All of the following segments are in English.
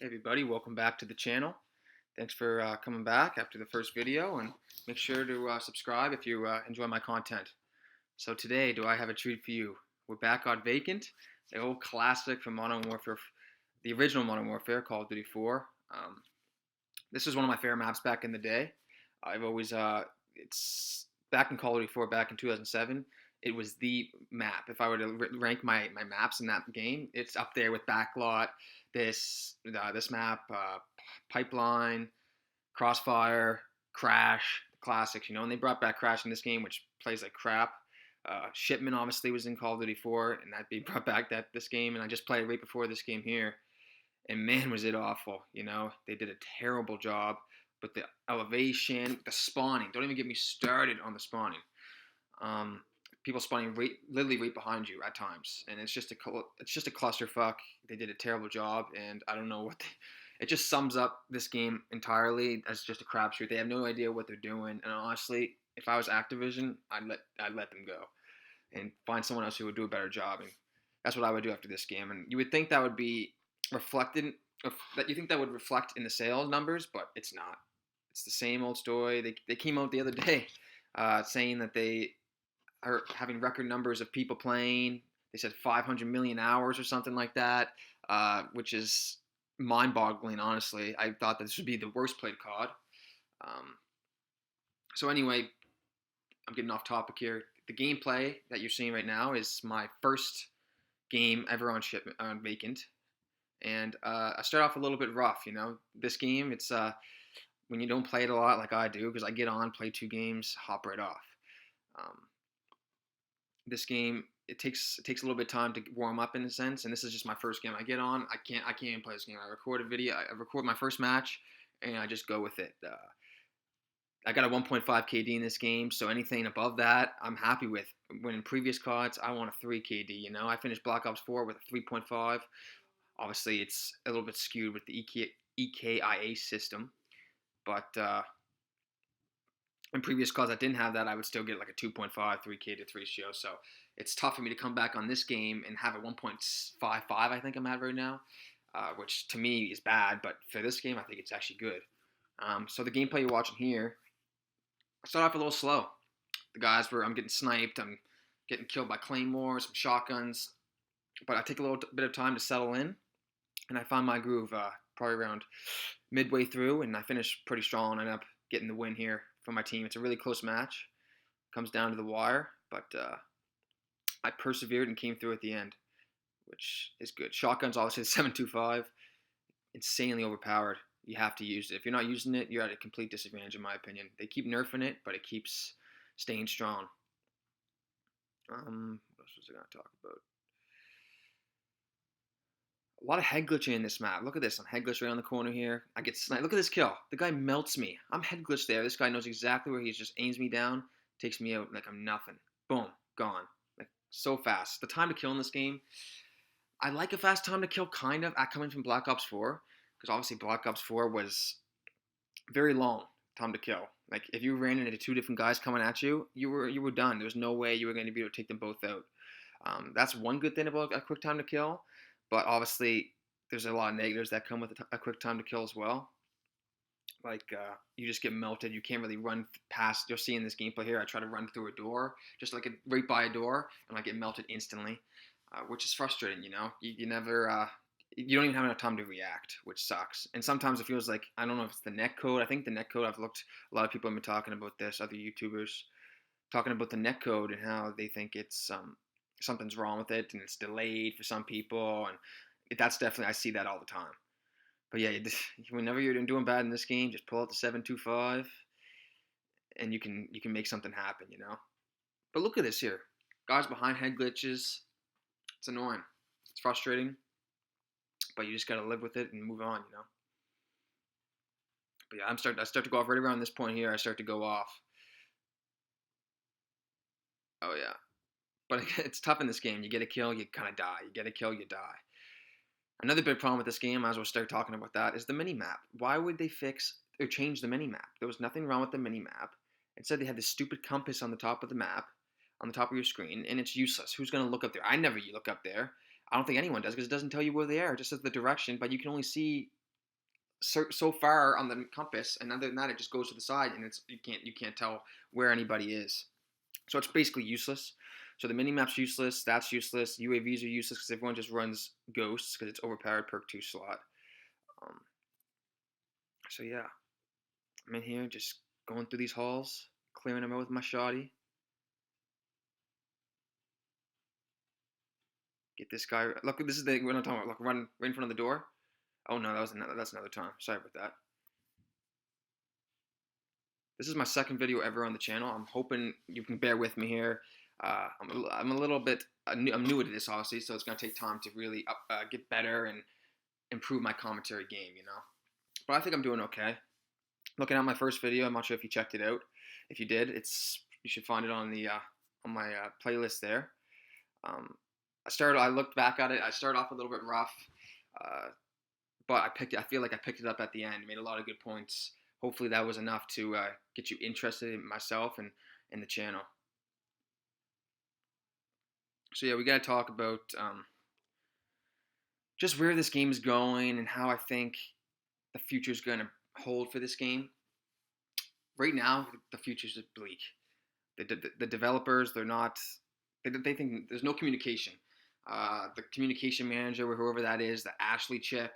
Hey everybody, welcome back to the channel. Thanks for coming back after the first video, and make sure to subscribe if you enjoy my content. So today, do I have a treat for you? We're back on Vacant, the old classic from Modern Warfare, the original Modern Warfare, Call of Duty 4. This was one of my favorite maps back in the day. I've always, it's back in Call of Duty 4, back in 2007. It was the map. If I were to rank my maps in that game, it's up there with Backlot, this map, Pipeline, Crossfire, Crash, classics. And they brought back Crash in this game, which plays like crap. Shipment obviously was in Call of Duty 4, and that be brought back this game, and I just played right before this game here, and man, was it awful. They did a terrible job with the elevation, the spawning. Don't even get me started on the spawning. People spawning literally right behind you at times, and it's just a clusterfuck. They did a terrible job, and I don't know it just sums up this game entirely as just a crapshoot. They have no idea what they're doing, and honestly, if I was Activision, I'd let them go and find someone else who would do a better job. And that's what I would do after this game. And you would think that would be reflected, that would reflect in the sales numbers, but it's not. It's the same old story. They came out the other day saying that they are having record numbers of people playing. They said 500 million hours or something like that, which is mind-boggling, honestly. I thought this would be the worst played COD. So anyway, I'm getting off topic here. The gameplay that you're seeing right now is my first game ever on Vacant, and I start off a little bit rough. This game, it's when you don't play it a lot like I do, because I get on, play 2 games, hop right off. This game, it takes a little bit of time to warm up in a sense, and this is just my first game. I get on, I can't even play this game. I record a video, I record my first match, and I just go with it. I got a 1.5 KD in this game, so anything above that, I'm happy with. When in previous CODs, I want a 3 KD. I finished Black Ops 4 with a 3.5. Obviously, it's a little bit skewed with the EKIA system, but in previous CODs that didn't have that, I would still get like a 2.5, 3K to 3 ratio. So it's tough for me to come back on this game and have a 1.55, I think I'm at right now, which to me is bad, but for this game, I think it's actually good. So the gameplay you're watching here, I start off a little slow. I'm getting sniped, I'm getting killed by claymores, some shotguns, but I take a little bit of time to settle in, and I find my groove probably around midway through, and I finish pretty strong and end up getting the win here for my team. It's a really close match. Comes down to the wire, but I persevered and came through at the end, which is good. Shotgun's obviously the 7.25, insanely overpowered. You have to use it. If you're not using it, you're at a complete disadvantage in my opinion. They keep nerfing it, but it keeps staying strong. What else was I going to talk about? A lot of head glitching in this map. Look at this. I'm head glitched right on the corner here. I get sniped. Look at this kill. The guy melts me. I'm head glitched there. This guy knows exactly where he is. Just aims me down, takes me out like I'm nothing. Boom. Gone. Like so fast. The time to kill in this game, I like a fast time to kill kind of coming from Black Ops 4, because obviously Black Ops 4 was very long time to kill. Like if you ran into 2 different guys coming at you, you were done. There was no way you were going to be able to take them both out. That's one good thing about a quick time to kill. But obviously, there's a lot of negatives that come with a quick time to kill as well. Like, you just get melted. You can't really run past. You'll see in this gameplay here, I try to run through a door, just like right by a door, and I get melted instantly, which is frustrating, You never, you don't even have enough time to react, which sucks. And sometimes it feels like, I don't know if it's the netcode. I think the netcode, I've looked, a lot of people have been talking about this, other YouTubers, talking about the netcode and how they think it's, something's wrong with it and it's delayed for some people, and that's definitely, I see that all the time. But yeah, whenever you're doing bad in this game, just pull out the 7.25 and you can make something happen, But look at this here. Guys behind head glitches. It's annoying. It's frustrating. But you just gotta live with it and move on, But yeah, I start to go off right around this point here. I start to go off. Oh yeah. But it's tough in this game. You get a kill, you kind of die. You get a kill, you die. Another big problem with this game, I might as well start talking about that, is the mini-map. Why would they fix or change the mini-map? There was nothing wrong with the mini-map. Instead, they had this stupid compass on the top of the map, on the top of your screen, and it's useless. Who's going to look up there? I never look up there. I don't think anyone does, because it doesn't tell you where they are. It just says the direction, but you can only see so far on the compass, and other than that, it just goes to the side, and you can't tell where anybody is. So it's basically useless. So the mini map's useless. That's useless. UAVs are useless because everyone just runs ghosts because it's overpowered perk 2 slot. Um, so yeah, I'm in here just going through these halls, clearing them out with my shoddy. Get this guy. Look, this is what I'm talking about. Look, run right in front of the door. Oh no, that's another time. Sorry about that. This is my second video ever on the channel. I'm hoping you can bear with me here. I'm a little bit I'm new to this obviously, so it's gonna take time to really get better and improve my commentary game. But I think I'm doing okay. Looking at my first video, I'm not sure if you checked it out. If you did, you should find it on my playlist there. Um, I looked back at it. I started off a little bit rough, uh, but I feel like I picked it up at the end. Made a lot of good points. Hopefully that was enough to get you interested in myself and in the channel. So yeah, we got to talk about just where this game is going and how I think the future is going to hold for this game. Right now, the future is bleak. The developers, they think there's no communication. The communication manager, or whoever that is, the Ashley chick,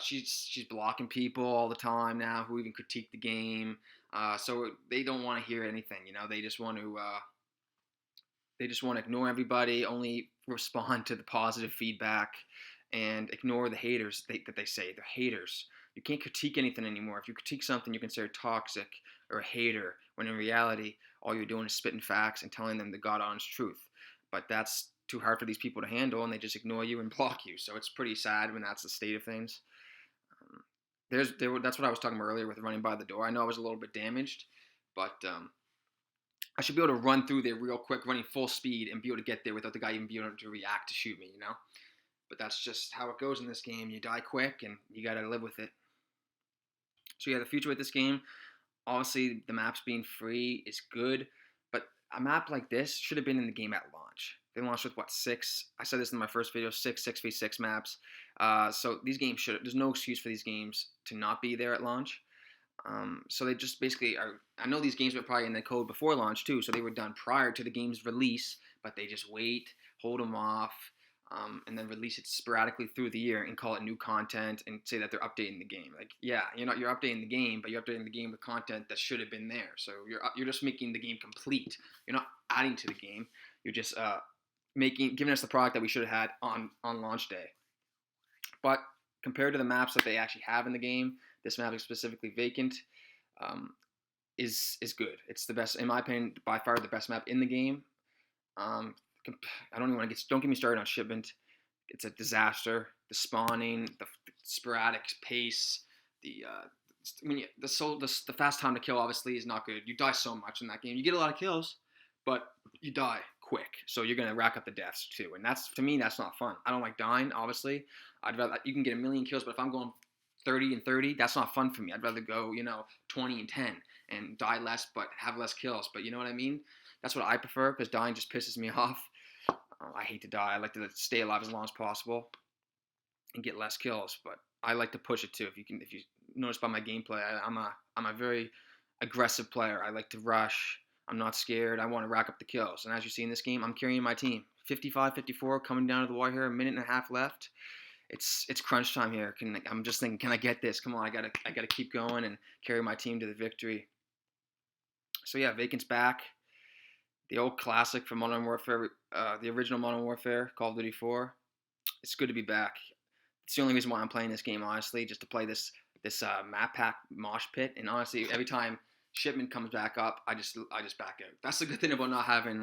she's blocking people all the time now who even critique the game. So they don't want to hear anything. They just want to ignore everybody, only respond to the positive feedback, and ignore the haters that they say. They're haters. You can't critique anything anymore. If you critique something, you're considered toxic or a hater, when in reality, all you're doing is spitting facts and telling them the God honest truth. But that's too hard for these people to handle, and they just ignore you and block you. So it's pretty sad when that's the state of things. That's what I was talking about earlier with running by the door. I know I was a little bit damaged, but I should be able to run through there real quick, running full speed, and be able to get there without the guy even being able to react to shoot me, But that's just how it goes in this game. You die quick, and you got to live with it. So yeah, the future with this game, obviously the maps being free is good, but a map like this should have been in the game at launch. They launched with, what, 6? I said this in my first video, 6v6 maps. So these games there's no excuse for these games to not be there at launch. So they just basically are. I know these games were probably in the code before launch too, so they were done prior to the game's release, but they just wait, hold them off, and then release it sporadically through the year and call it new content and say that they're updating the game. Like, yeah, you're updating the game, but you're updating the game with content that should have been there. So you're just making the game complete. You're not adding to the game. You're just giving us the product that we should have had on launch day. But compared to the maps that they actually have in the game, this map is specifically Vacant, is good. It's the best, in my opinion, by far the best map in the game. I don't even want to don't get me started on shipment. It's a disaster. The spawning, the sporadic pace, the fast time to kill obviously is not good. You die so much in that game. You get a lot of kills, but you die quick. So you're gonna rack up the deaths too, and to me that's not fun. I don't like dying. Obviously, I'd rather you can get a million kills, but if I'm going 30 and 30, that's not fun for me. I'd rather go 20 and 10 and die less, but have less kills. But you know what I mean? That's what I prefer, because dying just pisses me off. I hate to die. I like to stay alive as long as possible and get less kills, but I like to push it too. If you notice by my gameplay, I'm a very aggressive player. I like to rush. I'm not scared. I want to rack up the kills. And as you see in this game, I'm carrying my team. 55-54, coming down to the wire here. A minute and a half left. It's crunch time here. I'm just thinking, can I get this? Come on, I gotta keep going and carry my team to the victory. So yeah, Vacant's back. The old classic from Modern Warfare, the original Modern Warfare, Call of Duty 4. It's good to be back. It's the only reason why I'm playing this game, honestly, just to play this map pack mosh pit. And honestly, every time shipment comes back up, I just back out. That's the good thing about not having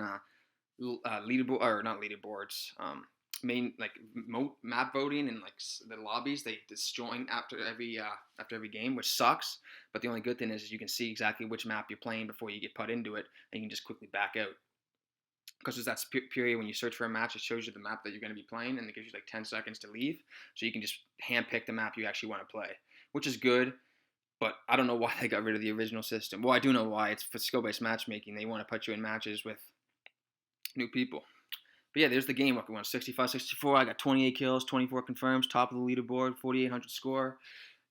leaderboard, or not leaderboards, main map voting and like the lobbies. They disjoin after every game, which sucks. But the only good thing is you can see exactly which map you're playing before you get put into it, and you can just quickly back out. Because there's that period when you search for a match, it shows you the map that you're going to be playing, and it gives you like 10 seconds to leave, so you can just handpick the map you actually want to play, which is good. But I don't know why they got rid of the original system. Well, I do know why. It's for skill-based matchmaking. They want to put you in matches with new people. But yeah, there's the game. We won 65-64. I got 28 kills, 24 confirms, top of the leaderboard, 4,800 score.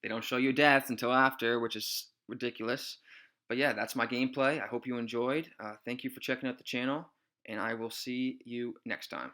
They don't show you deaths until after, which is ridiculous. But yeah, that's my gameplay. I hope you enjoyed. Thank you for checking out the channel, and I will see you next time.